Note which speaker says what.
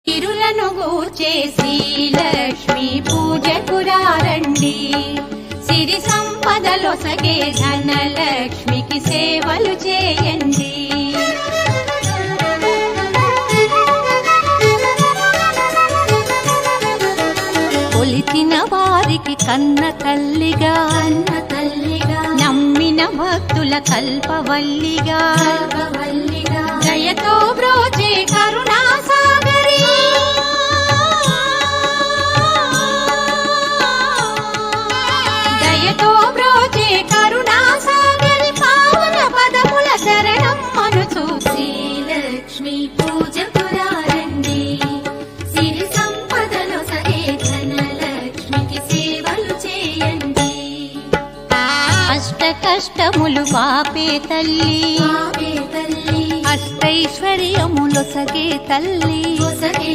Speaker 1: ఇరులను గూర్చే శ్రీలక్ష్మి పూజకు రండి, సిరి సంపదలొసగే ధనలక్ష్మికి సేవలు చేయండి. కొలిచిన వారికి కన్న తల్లిగా నమ్మిన భక్తుల కల్పవల్లిగా దయతో బ్రోచే కరుణా సాగరి, దయతో బ్రోచే కరుణా సాగరి పావన పదముల శరణం మనుచు శ్రీలక్ష్మి పూజకు రండి, సిరి సంపదలో సగే ధనలక్ష్మికి సేవలు చేయండి. అష్ట కష్టములు పాపే తల్లి, అష్టైశ్వర్యములొసగే తల్లి.